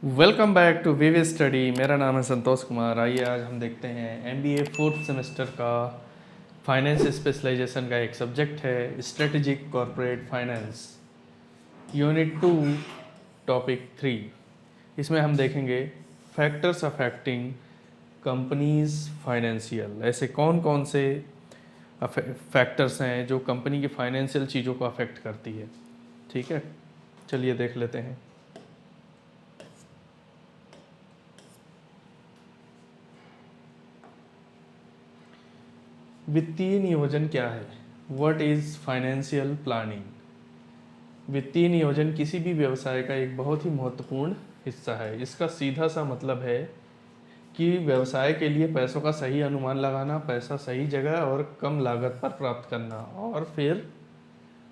Welcome back to VV study. मेरा नाम है संतोष कुमार। आइए आज हम देखते हैं एमबीए फोर्थ सेमेस्टर का फाइनेंस स्पेशलाइजेशन का एक सब्जेक्ट है strategic corporate finance, unit 2, topic 3। इसमें हम देखेंगे फैक्टर्स अफेक्टिंग कंपनीज फाइनेंशियल। ऐसे कौन कौन से फैक्टर्स हैं जो कंपनी की फाइनेंशियल चीज़ों को अफेक्ट करती है। ठीक है, चलिए देख लेते हैं। वित्तीय नियोजन क्या है? What is financial planning? वित्तीय नियोजन किसी भी व्यवसाय का एक बहुत ही महत्वपूर्ण हिस्सा है। इसका सीधा सा मतलब है कि व्यवसाय के लिए पैसों का सही अनुमान लगाना, पैसा सही जगह और कम लागत पर प्राप्त करना, और फिर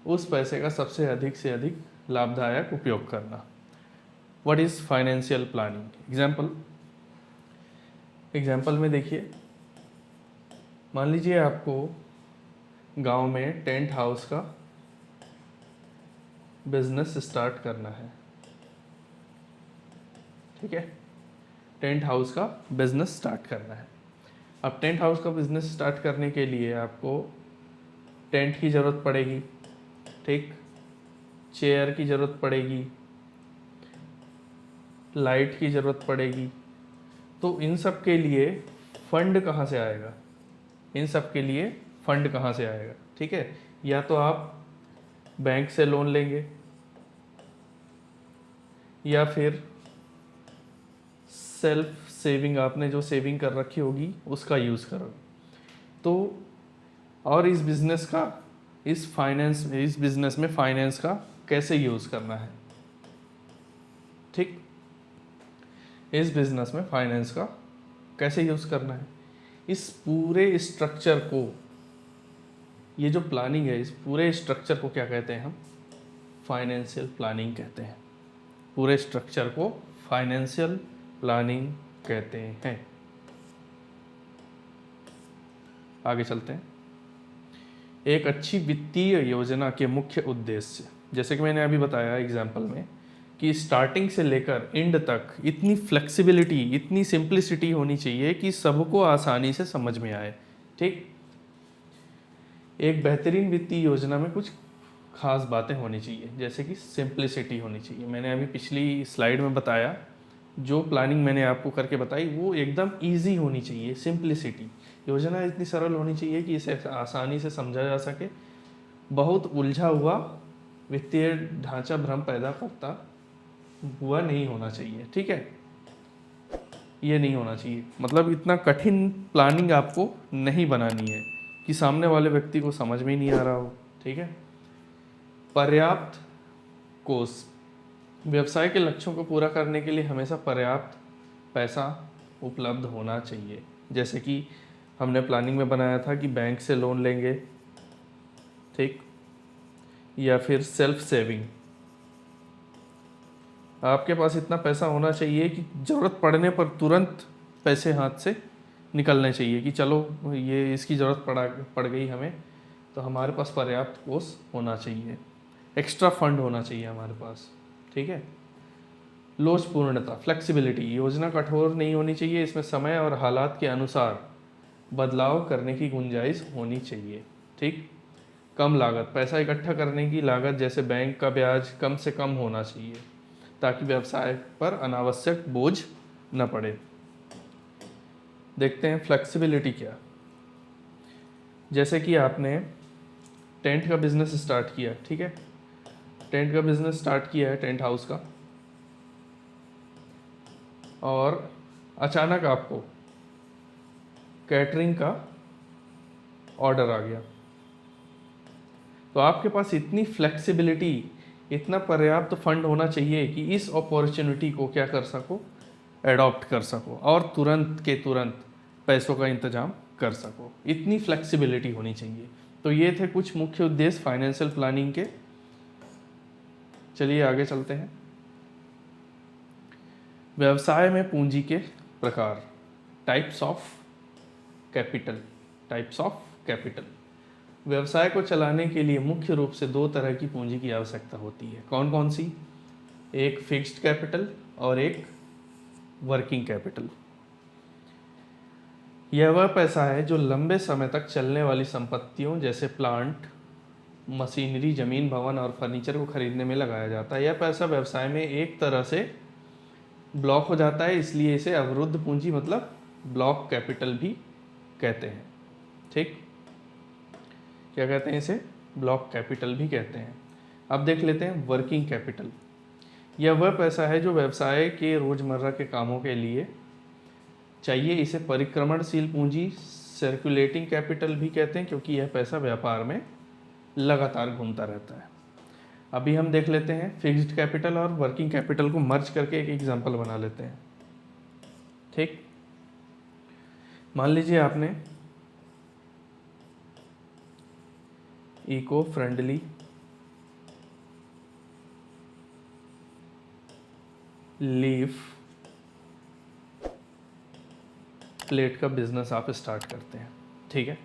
उस पैसे का सबसे अधिक से अधिक लाभदायक उपयोग करना। What is financial planning? Example में देखिए, मान लीजिए आपको गांव में टेंट हाउस का बिजनेस स्टार्ट करना है। ठीक है, टेंट हाउस का बिजनेस स्टार्ट करना है। अब टेंट हाउस का बिजनेस स्टार्ट करने के लिए आपको टेंट की ज़रूरत पड़ेगी, ठीक, चेयर की ज़रूरत पड़ेगी, लाइट की ज़रूरत पड़ेगी। तो इन सब के लिए फंड कहाँ से आएगा? इन सब के लिए फंड कहाँ से आएगा? ठीक है, या तो आप बैंक से लोन लेंगे या फिर सेल्फ सेविंग, आपने जो सेविंग कर रखी होगी उसका यूज़ करोगे। तो और इस बिजनेस में फाइनेंस का कैसे यूज़ करना है? ठीक, इस बिजनेस में फाइनेंस का कैसे यूज़ करना है? इस पूरे स्ट्रक्चर को, ये जो प्लानिंग है, इस पूरे स्ट्रक्चर को क्या कहते हैं हम? फाइनेंशियल प्लानिंग कहते हैं। पूरे स्ट्रक्चर को फाइनेंशियल प्लानिंग कहते हैं। आगे चलते हैं। एक अच्छी वित्तीय योजना के मुख्य उद्देश्य, जैसे कि मैंने अभी बताया एग्जाम्पल में, कि स्टार्टिंग से लेकर एंड तक इतनी फ्लेक्सिबिलिटी, इतनी सिंप्लिसिटी होनी चाहिए कि सबको आसानी से समझ में आए। ठीक, एक बेहतरीन वित्तीय योजना में कुछ खास बातें होनी चाहिए, जैसे कि सिंप्लिसिटी होनी चाहिए। मैंने अभी पिछली स्लाइड में बताया, जो प्लानिंग मैंने आपको करके बताई वो एकदम इजी होनी चाहिए। सिंप्लिसिटी, योजना इतनी सरल होनी चाहिए कि इसे आसानी से समझा जा सके। बहुत उलझा हुआ वित्तीय ढांचा भ्रम पैदा करता हुआ नहीं होना चाहिए। ठीक है, ये नहीं होना चाहिए, मतलब इतना कठिन प्लानिंग आपको नहीं बनानी है कि सामने वाले व्यक्ति को समझ में ही नहीं आ रहा हो। ठीक है, पर्याप्त कोष, व्यवसाय के लक्ष्यों को पूरा करने के लिए हमेशा पर्याप्त पैसा उपलब्ध होना चाहिए। जैसे कि हमने प्लानिंग में बनाया था कि बैंक से लोन लेंगे, ठीक, या फिर सेल्फ सेविंग। आपके पास इतना पैसा होना चाहिए कि ज़रूरत पड़ने पर तुरंत पैसे हाथ से निकलने चाहिए, कि चलो ये इसकी ज़रूरत पड़ गई हमें, तो हमारे पास पर्याप्त कोष होना चाहिए, एक्स्ट्रा फंड होना चाहिए हमारे पास। ठीक है, लोचपूर्णता, फ्लेक्सिबिलिटी, योजना कठोर नहीं होनी चाहिए, इसमें समय और हालात के अनुसार बदलाव करने की गुंजाइश होनी चाहिए। ठीक, कम लागत, पैसा इकट्ठा करने की लागत जैसे बैंक का ब्याज कम से कम होना चाहिए, ताकि व्यवसाय पर अनावश्यक बोझ न पड़े। देखते हैं फ्लेक्सिबिलिटी क्या। जैसे कि आपने टेंट का बिजनेस स्टार्ट किया, ठीक है, टेंट का बिजनेस स्टार्ट किया है, टेंट हाउस का, और अचानक आपको कैटरिंग का ऑर्डर आ गया। तो आपके पास इतनी फ्लेक्सिबिलिटी, इतना पर्याप्त फंड होना चाहिए कि इस अपॉर्चुनिटी को क्या कर सको, एडॉप्ट कर सको और तुरंत के तुरंत पैसों का इंतजाम कर सको। इतनी फ्लेक्सिबिलिटी होनी चाहिए। तो ये थे कुछ मुख्य उद्देश्य फाइनेंशियल प्लानिंग के। चलिए आगे चलते हैं। व्यवसाय में पूंजी के प्रकार, टाइप्स ऑफ कैपिटल। व्यवसाय को चलाने के लिए मुख्य रूप से दो तरह की पूंजी की आवश्यकता होती है। कौन कौन सी? एक फिक्स्ड कैपिटल और एक वर्किंग कैपिटल। यह वह पैसा है जो लंबे समय तक चलने वाली संपत्तियों जैसे प्लांट, मशीनरी, जमीन, भवन और फर्नीचर को खरीदने में लगाया जाता है। यह पैसा व्यवसाय में एक तरह से ब्लॉक हो जाता है, इसलिए इसे अवरुद्ध पूंजी मतलब ब्लॉक कैपिटल भी कहते हैं। ठीक, क्या कहते हैं इसे? ब्लॉक कैपिटल भी कहते हैं। अब देख लेते हैं वर्किंग कैपिटल। यह वह पैसा है जो व्यवसाय के रोजमर्रा के कामों के लिए चाहिए। इसे परिक्रमणशील पूंजी, सर्कुलेटिंग कैपिटल भी कहते हैं, क्योंकि यह पैसा व्यापार में लगातार घूमता रहता है। अभी हम देख लेते हैं फिक्स्ड कैपिटल और वर्किंग कैपिटल को मर्ज करके एक एग्जांपल बना लेते हैं। ठीक, मान लीजिए आपने इको फ्रेंडली लीफ प्लेट का बिजनेस आप स्टार्ट करते हैं। ठीक है,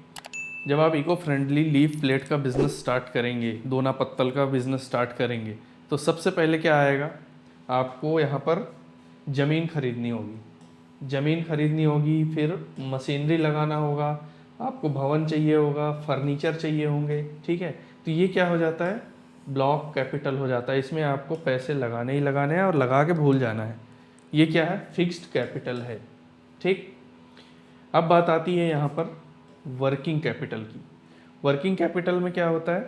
जब आप इको फ्रेंडली लीफ प्लेट का बिजनेस स्टार्ट करेंगे, दोना पत्तल का बिजनेस स्टार्ट करेंगे, तो सबसे पहले क्या आएगा? आपको यहाँ पर ज़मीन खरीदनी होगी, ज़मीन खरीदनी होगी, फिर मशीनरी लगाना होगा, आपको भवन चाहिए होगा, फर्नीचर चाहिए होंगे। ठीक है, तो ये क्या हो जाता है? ब्लॉक कैपिटल हो जाता है। इसमें आपको पैसे लगाने ही लगाने हैं और लगा के भूल जाना है। ये क्या है? फिक्स्ड कैपिटल है। ठीक, अब बात आती है यहाँ पर वर्किंग कैपिटल की। वर्किंग कैपिटल में क्या होता है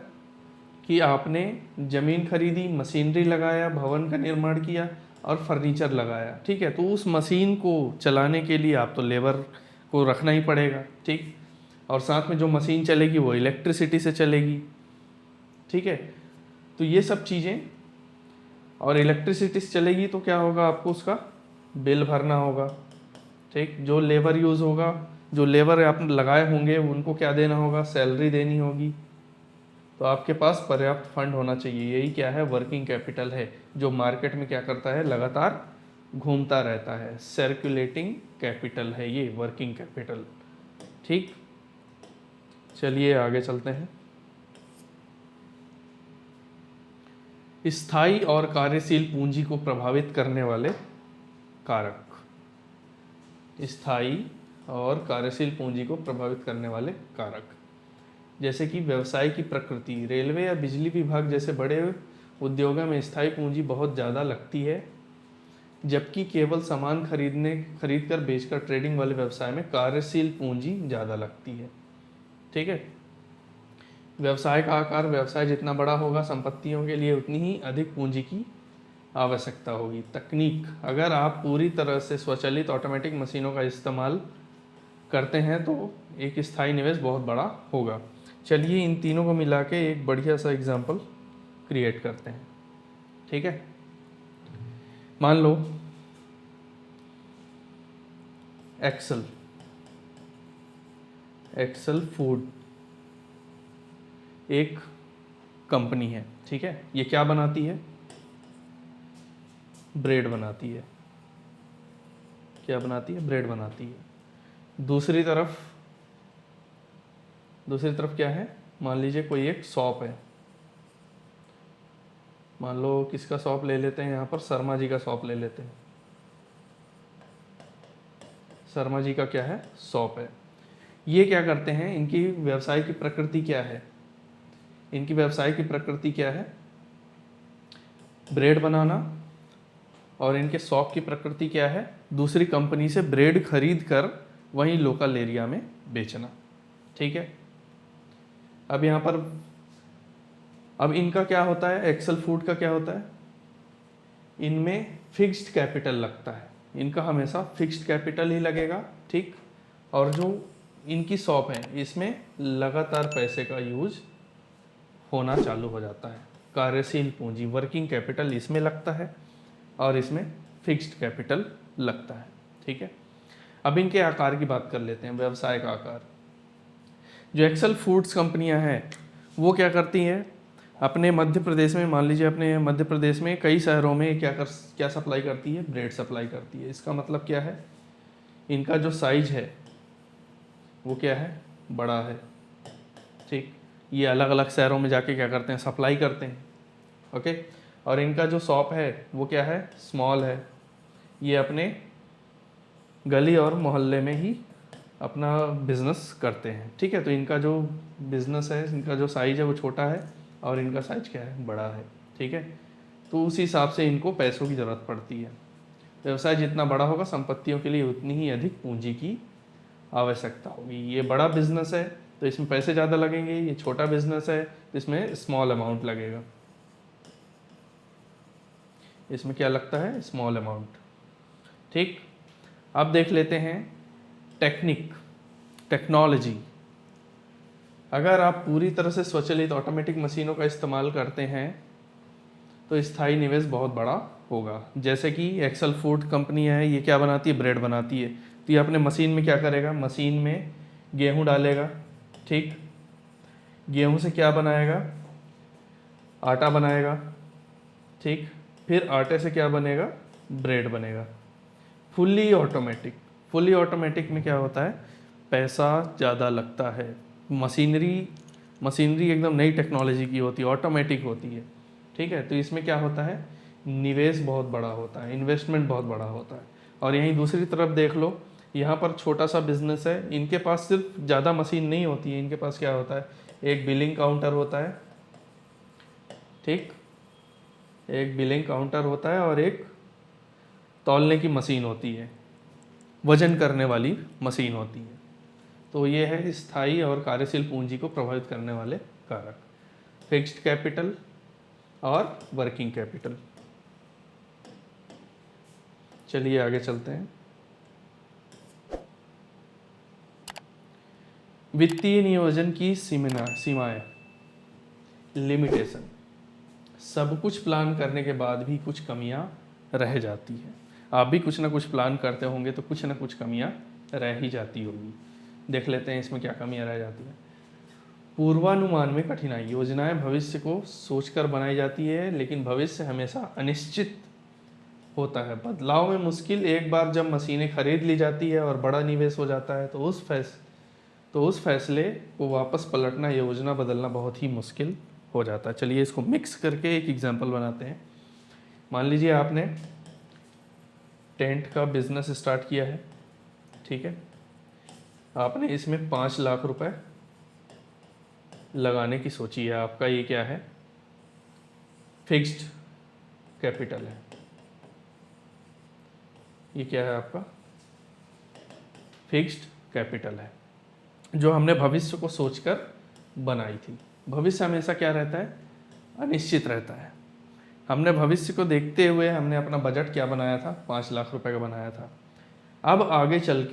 कि आपने ज़मीन खरीदी, मशीनरी लगाया, भवन का निर्माण किया और फर्नीचर लगाया। ठीक है, तो उस मशीन को चलाने के लिए आप तो लेबर को रखना ही पड़ेगा। ठीक, और साथ में जो मशीन चलेगी वो इलेक्ट्रिसिटी से चलेगी। ठीक है, तो ये सब चीज़ें, और इलेक्ट्रिसिटी से चलेगी तो क्या होगा? आपको उसका बिल भरना होगा। ठीक, जो लेबर यूज़ होगा, जो लेबर आप लगाए होंगे उनको क्या देना होगा? सैलरी देनी होगी। तो आपके पास पर्याप्त फंड होना चाहिए। यही क्या है? वर्किंग कैपिटल है, जो मार्केट में क्या करता है? लगातार घूमता रहता है। सर्कुलेटिंग कैपिटल है ये वर्किंग कैपिटल। ठीक, चलिए आगे चलते हैं। स्थायी और कार्यशील पूंजी को प्रभावित करने वाले कारक। स्थायी और कार्यशील पूंजी को प्रभावित करने वाले कारक, जैसे कि व्यवसाय की प्रकृति। रेलवे या बिजली विभाग जैसे बड़े उद्योगों में स्थायी पूंजी बहुत ज़्यादा लगती है, जबकि केवल सामान खरीद कर बेचकर ट्रेडिंग वाले व्यवसाय में कार्यशील पूंजी ज़्यादा लगती है। ठीक है, व्यवसाय का आकार, व्यवसाय जितना बड़ा होगा संपत्तियों के लिए उतनी ही अधिक पूंजी की आवश्यकता होगी। तकनीक, अगर आप पूरी तरह से स्वचालित ऑटोमेटिक मशीनों का इस्तेमाल करते हैं तो एक स्थायी निवेश बहुत बड़ा होगा। चलिए इन तीनों को मिला के एक बढ़िया सा एग्जाम्पल क्रिएट करते हैं। ठीक है, मान लो एक्सेल फूड एक कंपनी है। ठीक है, ये क्या बनाती है? ब्रेड बनाती है। क्या बनाती है? ब्रेड बनाती है। दूसरी तरफ क्या है? मान लीजिए कोई एक शॉप है, मान लो किसका शॉप ले लेते हैं यहाँ पर? शर्मा जी का शॉप ले लेते हैं। शर्मा जी का क्या है? शॉप है। ये क्या करते हैं? इनकी व्यवसाय की प्रकृति क्या है? इनकी व्यवसाय की प्रकृति क्या है? ब्रेड बनाना। और इनके शॉप की प्रकृति क्या है? दूसरी कंपनी से ब्रेड खरीद कर वहीं लोकल एरिया में बेचना। ठीक है, अब यहाँ पर अब इनका क्या होता है? एक्सेल फूड का क्या होता है? इनमें फिक्स्ड कैपिटल लगता है। इनका हमेशा फिक्स्ड कैपिटल ही लगेगा। ठीक, और जो इनकी शॉप है इसमें लगातार पैसे का यूज होना चालू हो जाता है। कार्यशील पूंजी, वर्किंग कैपिटल इसमें लगता है और इसमें फिक्स्ड कैपिटल लगता है। ठीक है, अब इनके आकार की बात कर लेते हैं। व्यवसाय का आकार, जो एक्सेल फूड्स कंपनियां हैं वो क्या करती हैं? अपने मध्य प्रदेश में, मान लीजिए अपने मध्य प्रदेश में कई शहरों में क्या सप्लाई करती है? ब्रेड सप्लाई करती है। इसका मतलब क्या है? इनका जो साइज है वो क्या है? बड़ा है। ठीक, ये अलग अलग शहरों में जाके क्या करते हैं? सप्लाई करते हैं। ओके, और इनका जो शॉप है वो क्या है? स्मॉल है। ये अपने गली और मोहल्ले में ही अपना बिजनेस करते हैं, ठीक है। तो इनका जो बिजनेस है, इनका जो साइज है वो छोटा है और इनका साइज क्या है, बड़ा है, ठीक है। तो उस हिसाब से इनको पैसों की ज़रूरत पड़ती है। व्यवसाय जितना बड़ा होगा, संपत्तियों के लिए उतनी ही अधिक पूंजी की आवश्यकता होगी। ये बड़ा बिजनेस है तो इसमें पैसे ज़्यादा लगेंगे, ये छोटा बिजनेस है तो इसमें स्मॉल अमाउंट लगेगा। इसमें क्या लगता है, स्मॉल अमाउंट, ठीक। अब देख लेते हैं टेक्नोलॉजी। अगर आप पूरी तरह से स्वचालित ऑटोमेटिक मशीनों का इस्तेमाल करते हैं तो स्थायी निवेश बहुत बड़ा होगा। जैसे कि एक्सेल फूड कंपनी है, ये क्या बनाती है, ब्रेड बनाती है। तो ये अपने मशीन में क्या करेगा, मशीन में गेहूं डालेगा, ठीक। गेहूं से क्या बनाएगा, आटा बनाएगा, ठीक। फिर आटे से क्या बनेगा, ब्रेड बनेगा। फुल्ली ऑटोमेटिक में क्या होता है, पैसा ज़्यादा लगता है। मशीनरी एकदम नई टेक्नोलॉजी की होती है, ऑटोमेटिक होती है, ठीक है। तो इसमें क्या होता है, निवेश बहुत बड़ा होता है, इन्वेस्टमेंट बहुत बड़ा होता है। और यहीं दूसरी तरफ देख लो, यहाँ पर छोटा सा बिजनेस है, इनके पास सिर्फ ज़्यादा मशीन नहीं होती है, इनके पास क्या होता है, एक बिलिंग काउंटर होता है, ठीक। एक बिलिंग काउंटर होता है और एक तौलने की मशीन होती है, वजन करने वाली मशीन होती है। तो ये है स्थायी और कार्यशील पूंजी को प्रभावित करने वाले कारक, फिक्स्ड कैपिटल और वर्किंग कैपिटल। चलिए आगे चलते हैं। वित्तीय नियोजन की सीमाएं, लिमिटेशन। सब कुछ प्लान करने के बाद भी कुछ कमियां रह जाती हैं। आप भी कुछ ना कुछ प्लान करते होंगे तो कुछ ना कुछ कमियां रह ही जाती होगी। देख लेते हैं इसमें क्या कमियां रह जाती हैं। पूर्वानुमान में कठिनाई। योजनाएं भविष्य को सोचकर बनाई जाती है, लेकिन भविष्य हमेशा अनिश्चित होता है। बदलाव में मुश्किल। एक बार जब मशीनें खरीद ली जाती है और बड़ा निवेश हो जाता है तो उस फैसले को वापस पलटना, योजना बदलना बहुत ही मुश्किल हो जाता है। चलिए इसको मिक्स करके एक एग्जाम्पल बनाते हैं। मान लीजिए आपने टेंट का बिजनेस स्टार्ट किया है, ठीक है। आपने इसमें 5 लाख रुपए लगाने की सोची है। आपका ये क्या है, फिक्स्ड कैपिटल है। ये क्या है, आपका फिक्स्ड कैपिटल है, जो हमने भविष्य को सोचकर बनाई थी। भविष्य हमेशा क्या रहता है, अनिश्चित रहता है। हमने भविष्य को देखते हुए हमने अपना बजट क्या बनाया था, 5 लाख रुपए का बनाया था। अब आगे चल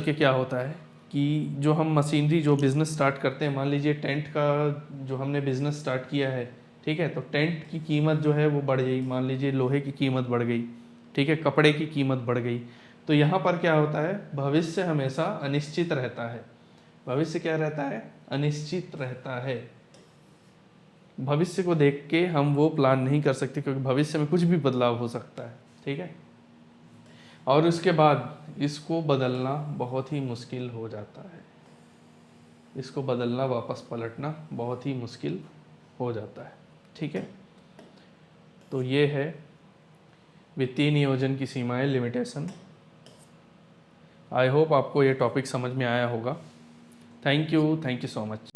के क्या होता है कि जो हम मशीनरी, जो बिज़नेस स्टार्ट करते हैं, मान लीजिए टेंट का जो हमने बिज़नेस स्टार्ट किया है, ठीक है। तो टेंट की कीमत जो है वो बढ़ गई, मान लीजिए लोहे की कीमत बढ़ गई, ठीक है, कपड़े की कीमत बढ़ गई। तो यहाँ पर क्या होता है, भविष्य हमेशा अनिश्चित रहता है। भविष्य क्या रहता है, अनिश्चित रहता है। भविष्य को देख के हम वो प्लान नहीं कर सकते, क्योंकि भविष्य में कुछ भी बदलाव हो सकता है, ठीक है। और उसके बाद इसको बदलना बहुत ही मुश्किल हो जाता है। इसको बदलना, वापस पलटना बहुत ही मुश्किल हो जाता है, ठीक है। तो ये है वित्तीय नियोजन की सीमाएं, लिमिटेशन। आई होप आपको ये टॉपिक समझ में आया होगा। Thank you so much.